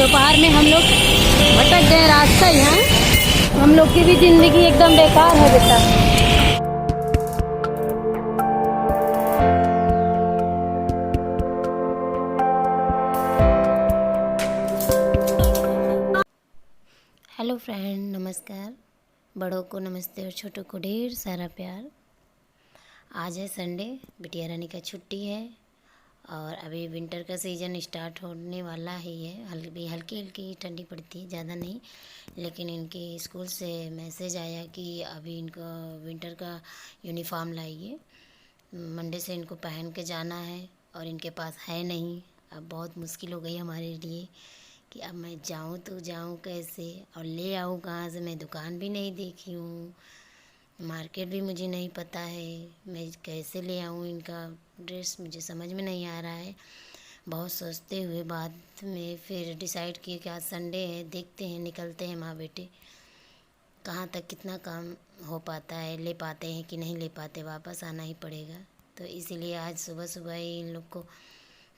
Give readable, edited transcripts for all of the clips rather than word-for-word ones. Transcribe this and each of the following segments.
दोपहर में हम लोग भटक गए रास्ता यहाँ। हम लोग की भी जिंदगी एकदम बेकार है बेटा। हेलो फ्रेंड, नमस्कार। बड़ों को नमस्ते और छोटों को ढेर सारा प्यार। आज है संडे, बिटिया रानी का छुट्टी है और अभी विंटर का सीज़न स्टार्ट होने वाला ही है। हल्की हल्की ठंडी पड़ती है, ज़्यादा नहीं। लेकिन इनके स्कूल से मैसेज आया कि अभी इनको विंटर का यूनिफॉर्म लाइए, मंडे से इनको पहन के जाना है और इनके पास है नहीं। अब बहुत मुश्किल हो गई हमारे लिए कि अब मैं जाऊँ तो जाऊँ कैसे और ले आऊँ कहाँ से। मैं दुकान भी नहीं देखी हूँ, मार्केट भी मुझे नहीं पता है, मैं कैसे ले आऊँ इनका ड्रेस, मुझे समझ में नहीं आ रहा है। बहुत सोचते हुए बाद में फिर डिसाइड किए कि आज संडे है, देखते हैं निकलते हैं माँ बेटे। कहाँ तक कितना काम हो पाता है, ले पाते हैं कि नहीं ले पाते, वापस आना ही पड़ेगा। तो इसीलिए आज सुबह सुबह ही इन लोग को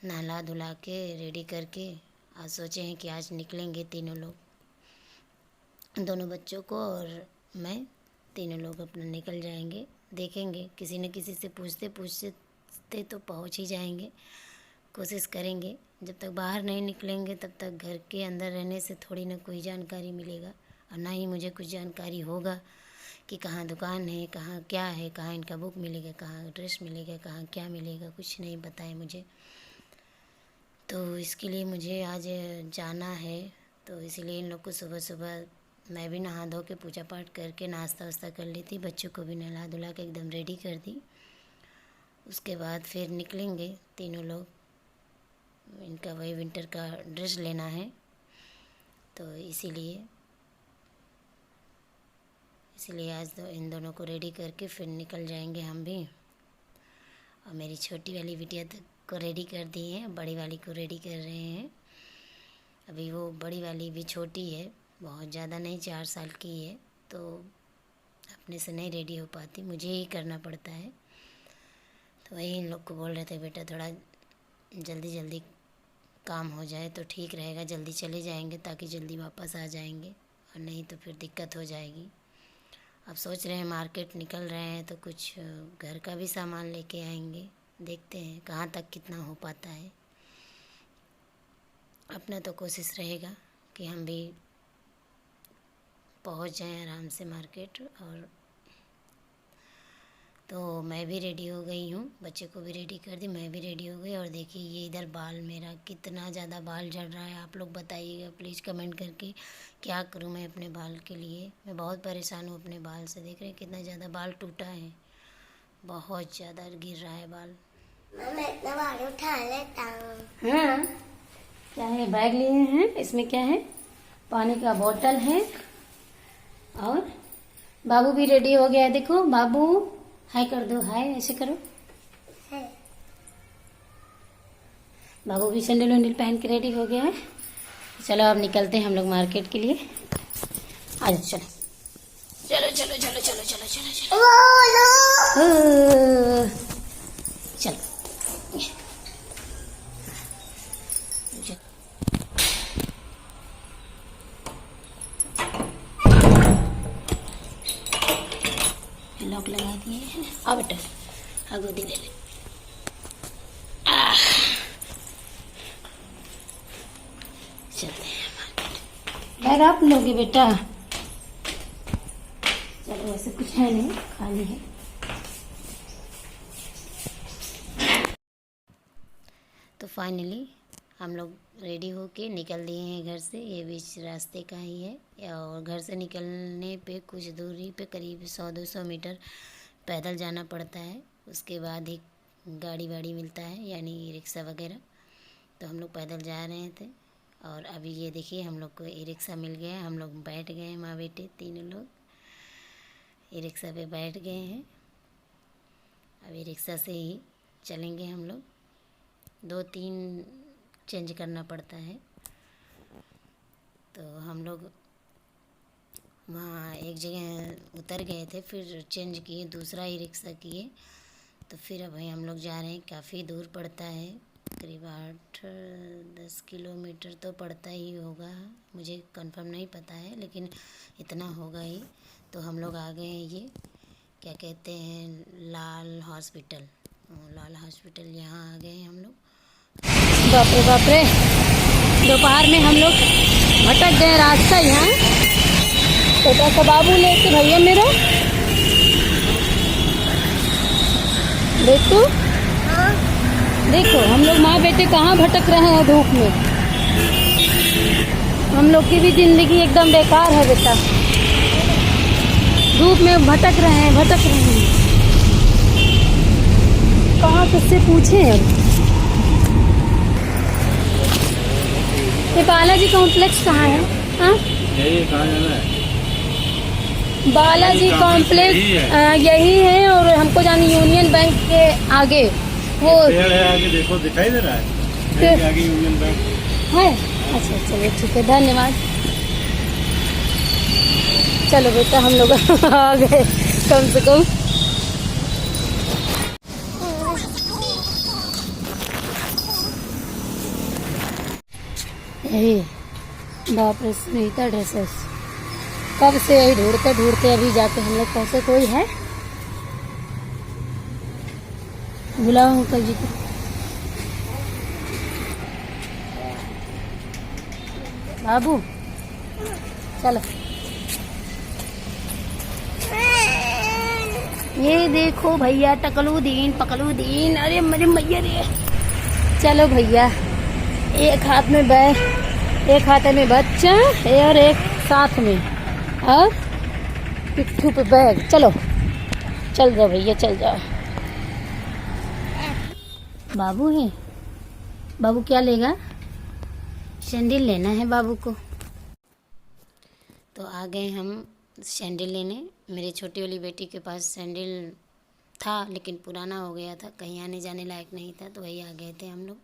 नहला धुला के रेडी करके आज सोचे हैं कि आज निकलेंगे तीनों लोग, दोनों बच्चों को और मैं, तीनों लोग अपना निकल जाएंगे। देखेंगे किसी न किसी से पूछते पूछते तो पहुंच ही जाएंगे। कोशिश करेंगे, जब तक बाहर नहीं निकलेंगे तब तक घर के अंदर रहने से थोड़ी ना कोई जानकारी मिलेगा और ना ही मुझे कुछ जानकारी होगा कि कहाँ दुकान है, कहाँ क्या है, कहाँ इनका बुक मिलेगा, कहाँ ड्रेस मिलेगा, कहाँ क्या मिलेगा, कुछ नहीं पता है मुझे। तो इसके लिए मुझे आज जाना है। तो इसलिए इन लोग को सुबह सुबह मैं भी नहा धो के पूजा पाठ करके नाश्ता वास्ता कर ली थी, बच्चों को भी नहला धुला के एकदम रेडी कर दी। उसके बाद फिर निकलेंगे तीनों लोग। इनका वही विंटर का ड्रेस लेना है, तो इसीलिए आज इन दोनों को रेडी करके फिर निकल जाएंगे हम भी। और मेरी छोटी वाली बिटिया तक को रेडी कर दी है, बड़ी वाली को रेडी कर रहे हैं। अभी वो बड़ी वाली भी छोटी है, बहुत ज़्यादा नहीं, 4 साल की है, तो अपने से नहीं रेडी हो पाती, मुझे ही करना पड़ता है। तो वही इन लोग को बोल रहे थे बेटा थोड़ा जल्दी जल्दी काम हो जाए तो ठीक रहेगा, जल्दी चले जाएंगे ताकि जल्दी वापस आ जाएंगे, और नहीं तो फिर दिक्कत हो जाएगी। अब सोच रहे हैं मार्केट निकल रहे हैं तो कुछ घर का भी सामान लेके आएंगे। देखते हैं कहाँ तक कितना हो पाता है। अपना तो कोशिश रहेगा कि हम भी पहुंच जाएं आराम से मार्केट। और तो मैं भी रेडी हो गई हूँ, बच्चे को भी रेडी कर दी, मैं भी रेडी हो गई। और देखिए ये इधर बाल, मेरा कितना ज़्यादा बाल झड़ रहा है। आप लोग बताइएगा प्लीज़ कमेंट करके, क्या करूँ मैं अपने बाल के लिए। मैं बहुत परेशान हूँ अपने बाल से। देख रहे हैं कितना ज़्यादा बाल टूटा है, बहुत ज़्यादा गिर रहा है बाल। मैं इतना बाल उठा लेता हूँ। हाँ, क्या है, बैग लिए हैं, इसमें क्या है, पानी का बोतल है। और बाबू भी रेडी हो गया है, देखो बाबू, हाय कर दो, हाय ऐसे करो। बाबू भी सैंडल वैंडल पहन के रेडी हो गया है। चलो अब निकलते हैं हम लोग मार्केट के लिए। आ जाओ, चलो चलो चलो चलो चलो चलो चलो चलो लॉक लगा दिए हैं। आ बेटा, हाँ गोदी ले ले। चलते हैं मार्केट। बैग आप लोगे बेटा? चलो, वैसे कुछ है नहीं, खाली है। तो फाइनली हम लोग रेडी होके निकल दिए हैं घर से। ये बीच रास्ते का ही है, और घर से निकलने पे कुछ दूरी पे करीब 100-200 मीटर पैदल जाना पड़ता है। उसके बाद एक गाड़ी वाड़ी मिलता है, यानी रिक्शा वगैरह। तो हम लोग पैदल जा रहे थे और अभी ये देखिए हम लोग को ई रिक्शा मिल गया। हम लोग बैठ गए हैं, माँ बेटे तीनों लोग ई रिक्शा पे बैठ गए हैं। अभी रिक्शा से ही चलेंगे हम लोग। 2-3 चेंज करना पड़ता है। तो हम लोग वहाँ एक जगह उतर गए थे, फिर चेंज किए, दूसरा ही रिक्शा किए। तो फिर अभी हम लोग जा रहे हैं, काफ़ी दूर पड़ता है, करीब 8-10 किलोमीटर तो पड़ता ही होगा, मुझे कंफर्म नहीं पता है, लेकिन इतना होगा ही। तो हम लोग आ गए हैं, ये क्या कहते हैं, लाल हॉस्पिटल, लाल हॉस्पिटल यहाँ आ गए हैं हम लोग। बाप रे बाप रे, दोपहर में हम लोग भटक गए रास्ता यहाँ। छोटा सा बाबू लेके भैया मेरा, देखो देखो हम लोग माँ बेटे कहाँ भटक रहे हैं धूप में। हम लोग की भी जिंदगी एकदम बेकार है बेटा, धूप में भटक रहे हैं कहाँ किससे पूछे अब। ये बालाजी कॉम्प्लेक्स कहाँ है? हाँ, यही कहाँ जाना है? बालाजी कॉम्प्लेक्स यही है, और हमको जाना यूनियन बैंक के आगे वो पेड़ है, आगे देखो दिखाई दे रहा है, पेड़ के आगे यूनियन बैंक है। अच्छा चलिए ठीक है, धन्यवाद। चलो बेटा हम लोग आ गए कम से कम। यही बाप रे, सुनीता ड्रेसेस, कब से यही ढूंढते ढूंढते अभी जाके हम लोग पहुंचे। कोई है? बुलाओ अंकल जी को। बाबू चलो, ये देखो भैया टकलुद्दीन पकलुद्दीन, अरे मेरे मैया रे। चलो भैया, एक हाथ में बैग, एक हाथ में बच्चा और एक साथ में, और पिट्ठू पे बैग। चलो चल जाओ भैया, चल जाओ। बाबू है, बाबू क्या लेगा? सैंडल लेना है बाबू को। तो आ गए हम सैंडल लेने। मेरी छोटी वाली बेटी के पास सैंडल था, लेकिन पुराना हो गया था, कहीं आने जाने लायक नहीं था, तो वही आ गए थे हम लोग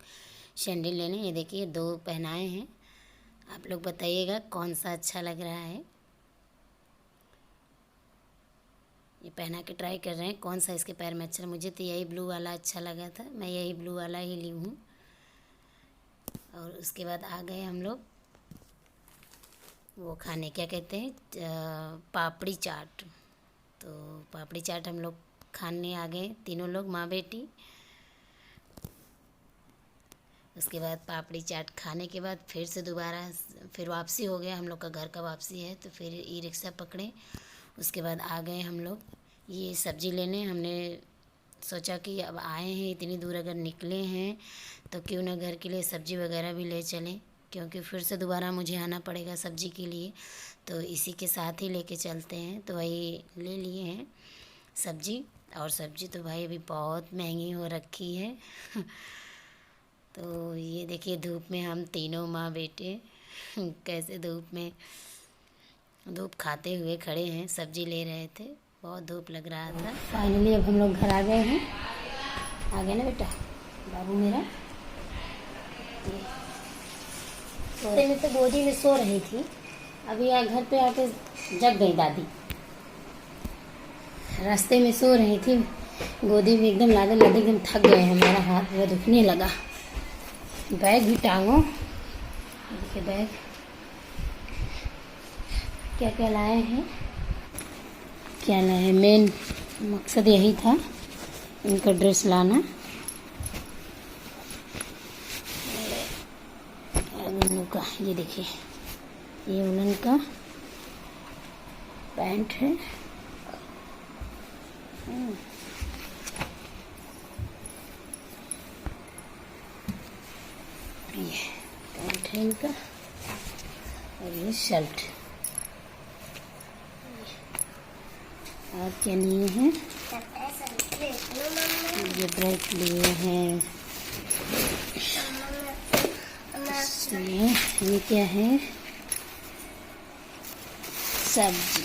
सैंडल लेने। ये देखिए 2 पहनाए हैं, आप लोग बताइएगा कौन सा अच्छा लग रहा है। ये पहना के ट्राई कर रहे हैं कौन सा इसके पैर में अच्छा। मुझे तो यही ब्लू वाला अच्छा लगा था, मैं यही ब्लू वाला ही ली हूँ। और उसके बाद आ गए हम लोग वो खाने, क्या कहते हैं, पापड़ी चाट। तो पापड़ी चाट हम लोग खाने आ गए, तीनों लोग माँ बेटी। उसके बाद पापड़ी चाट खाने के बाद फिर से दोबारा फिर वापसी हो गया, हम लोग का घर का वापसी है, तो फिर ई रिक्शा पकड़े। उसके बाद आ गए हम लोग ये सब्ज़ी लेने। हमने सोचा कि अब आए हैं इतनी दूर, अगर निकले हैं तो क्यों ना घर के लिए सब्ज़ी वगैरह भी ले चलें, क्योंकि फिर से दोबारा मुझे आना पड़ेगा सब्ज़ी के लिए, तो इसी के साथ ही लेके चलते हैं। तो वही ले लिए हैं सब्ज़ी, और सब्ज़ी तो भाई अभी बहुत महंगी हो रखी है। तो ये देखिए धूप में हम तीनों माँ बेटे कैसे धूप खाते हुए खड़े हैं, सब्ज़ी ले रहे थे, बहुत धूप लग रहा था। फाइनली अब हम लोग घर आ गए हैं। आ गए ना बेटा बाबू मेरा? सोते में तो गोदी में सो रही थी, अभी यहाँ घर पे आके जग गई दादी। रास्ते में सो रही थी, गोदी में एकदम लादे लादे एकदम थक गए, हमारा हाथ वो दुखने लगा। बैग भी टांगो, देखिए बैग क्या क्या लाए हैं, क्या लाए हैं। मेन मकसद यही था इनका ड्रेस लाना। दोनों का ये देखिए, ये उलन का पैंट है, ये पैंट है इनका, और ये शर्ट। और क्या लिए हैं? ये ब्रेक लिए हैं। ये क्या है? सब्जी।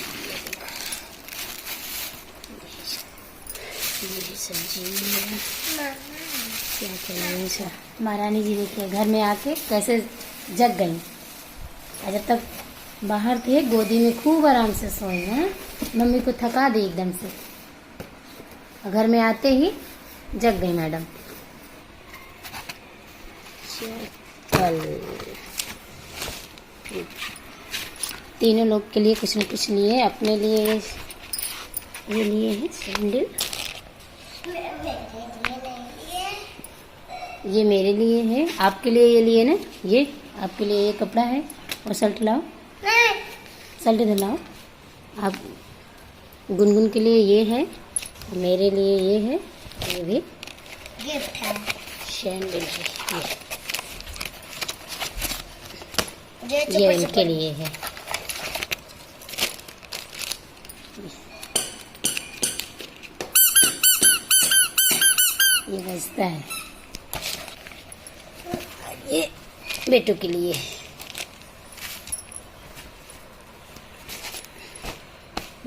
ये सब्जी है, क्या करें सर। महारानी जी देखिए घर में आके कैसे जग गई, जब तक बाहर थे गोदी में खूब आराम से सोई हैं, मम्मी को थका दी एकदम से, घर में आते ही जग गई मैडम। चप्पल। तीनों लोग के लिए कुछ न कुछ लिए। अपने लिए ये लिए हैं सैंडल, ये मेरे लिए है, आपके लिए ये लिए ना, ये आपके लिए ये कपड़ा है। और शर्ट लाओ, शर्ट इधर लाओ। आप गुनगुन के लिए ये है, मेरे लिए ये है, ये भी गिफ्ट है। सैंडल है ये ये इनके लिए है। ये बजता है, ये बेटों के लिए।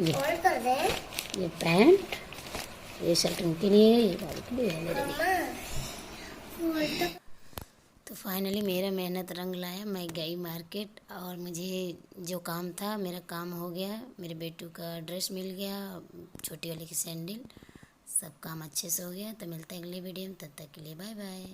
ये पैंट, ये शर्ट उनके लिए, ये बाबू के लिए है, मेरे लिए। तो फाइनली मेरा मेहनत रंग लाया। मैं गई मार्केट और मुझे जो काम था मेरा काम हो गया। मेरे बेटू का ड्रेस मिल गया, छोटी वाले की सैंडल, सब काम अच्छे से हो गया। तो मिलते हैं अगले वीडियो में, तब तक के लिए बाय बाय।